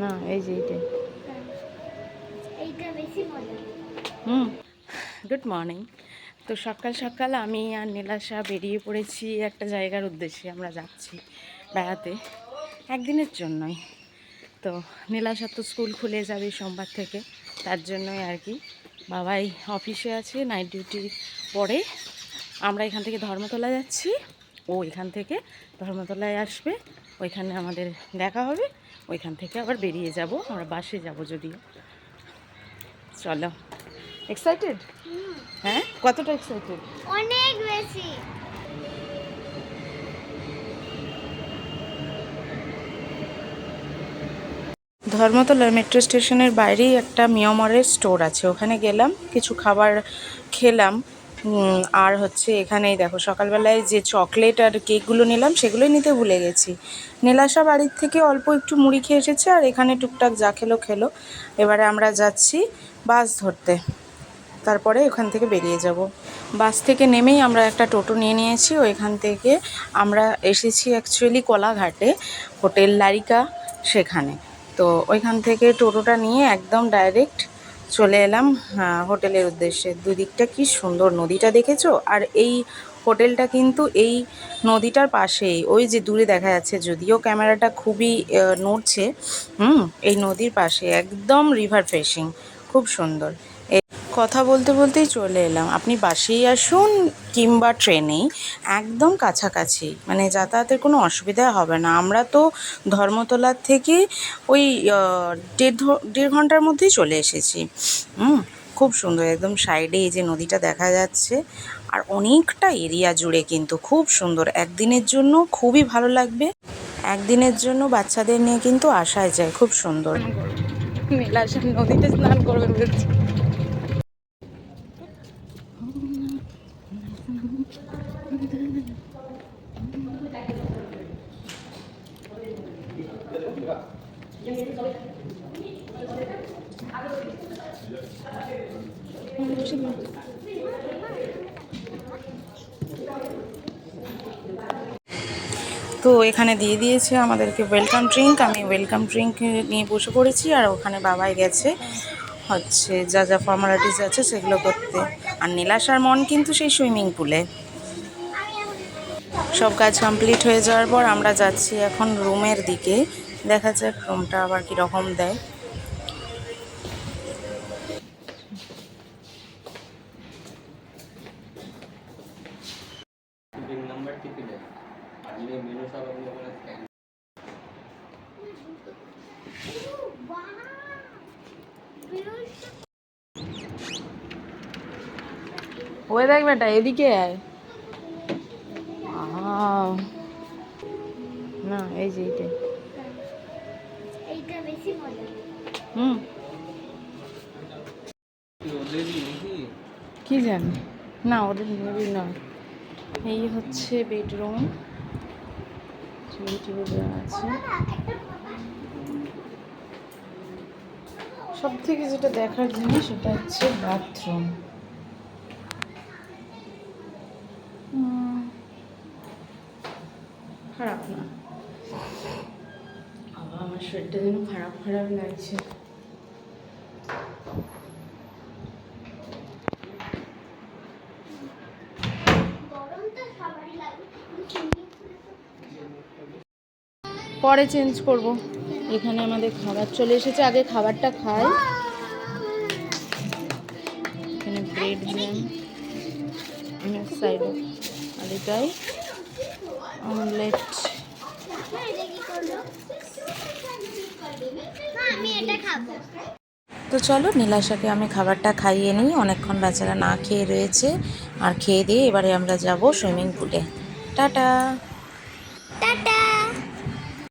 না এই যে এইটাই। এইটা বেশি মজা। Good morning. তো সকাল সকাল আমি আর নীলাশা বেরিয়ে পড়েছি একটা জায়গার উদ্দেশ্যে। আমরা যাচ্ছি বেড়াতে একদিনের জন্যই। তো নীলাশার তো স্কুল খুলে যাবে সোমবার থেকে, তার জন্যই আর কি। বাবাই অফিসে আছে, নাইট ডিউটি পরে। আমরা এখান থেকে ধর্মতলা যাচ্ছি, ও এখান থেকে ধর্মতলায় আসবে, ওইখানে আমাদের দেখা হবে। ওইখান থেকে আবার বেরিয়ে যাব, আমরা বাসে যাব যদিও। চলো, এক্সাইটেড? হ্যাঁ, কতটা এক্সাইটেড? অনেক বেশি। ধর্মতলার মেট্রো স্টেশনের বাইরেই একটা মিয়ামরের স্টোর আছে, ওখানে গেলাম, কিছু খাবার খেলাম। আর হচ্ছে এখানেই দেখো সকালবেলায় যে চকলেট আর কেকগুলো নিলাম সেগুলোই নিতে ভুলে গেছি। নীলাশা বাড়ির থেকে অল্প একটু মুড়ি খেয়ে এসেছে, আর এখানে টুকটাক যা খেলো খেলো। এবারে আমরা যাচ্ছি বাস ধরতে, তারপরে ওখান থেকে বেরিয়ে যাব। বাস থেকে নেমেই আমরা একটা টোটো নিয়ে নিয়েছি। ওইখান থেকে আমরা এসেছি অ্যাকচুয়ালি কোলাঘাটে, হোটেল লারিকা সেখানে। তো ওইখান থেকে টোটোটা নিয়ে একদম ডাইরেক্ট চলে এলাম হোটেলের উদ্দেশ্যে। দুদিকটা কি সুন্দর, নদীটা দেখেছো? আর এই হোটেলটা কিন্তু এই নদীটার পাশেই, ওই যে দূরে দেখা যাচ্ছে, যদিও ক্যামেরাটা খুবই নড়ছে। এই নদীর পাশে একদম রিভার ফেসিং, খুব সুন্দর। কথা বলতে বলতেই চলে এলাম। আপনি বাসেই আসুন কিংবা ট্রেনেই, একদম কাছাকাছি, মানে যাতায়াতের কোনো অসুবিধা হবে না। আমরা তো ধর্মতলার থেকে ওই দেড় ঘন্টার মধ্যেই চলে এসেছি। খুব সুন্দর, একদম সাইডে এই যে নদীটা দেখা যাচ্ছে, আর অনেকটা এরিয়া জুড়ে কিন্তু খুব সুন্দর। একদিনের জন্য খুবই ভালো লাগবে, একদিনের জন্য বাচ্চাদের নিয়ে কিন্তু আসাই যায়, খুব সুন্দর। নীলাশা নদীতে স্নান করবে বলছি। তো এখানে দিয়ে দিয়েছে আমাদেরকে ওয়েলকাম ড্রিঙ্ক। আমি ওয়েলকাম ড্রিঙ্ক নিয়ে বসে পড়েছি, আর ওখানে বাবাই গেছে হচ্ছে যা যা ফর্মালিটিস আছে সেগুলো করতে। আর নীলাশার মন কিন্তু সেই সুইমিং পুলে। সব কাজ কমপ্লিট হয়ে যাওয়ার পর আমরা যাচ্ছি এখন রুমের দিকে। দেখা যাক রুমটা আবার কীরকম দেয়। ওই দেখ বেটা, এদিকে আয়। না এই যে এইটাই। এইটা বেশি মজা। কি জানি, না ওদের মেবি নয়। এই হচ্ছে বেডরুম, টিভি টিভি দেওয়া আছে। সব থেকে যেটা দেখার জিনিস সেটা হচ্ছে বাথরুম। খারাপ না, আবার আমার শরীরটা যেন খারাপ খারাপ লাগছে। পরে চেঞ্জ করব। এখানে আমাদের খাবার চলে এসেছে, আগে খাবারটা খাই। এখানে ব্রেড জ্যাম সাইডে, আর এটাই অমলেট। তো চলো নীলাশাকে আমি খাবারটা খাইয়ে নিই, অনেকক্ষণ বেচারা না খেয়ে রয়েছে। আর খেয়ে দিয়ে এবারে আমরা যাব সুইমিং পুলে। টাটা। টাটা।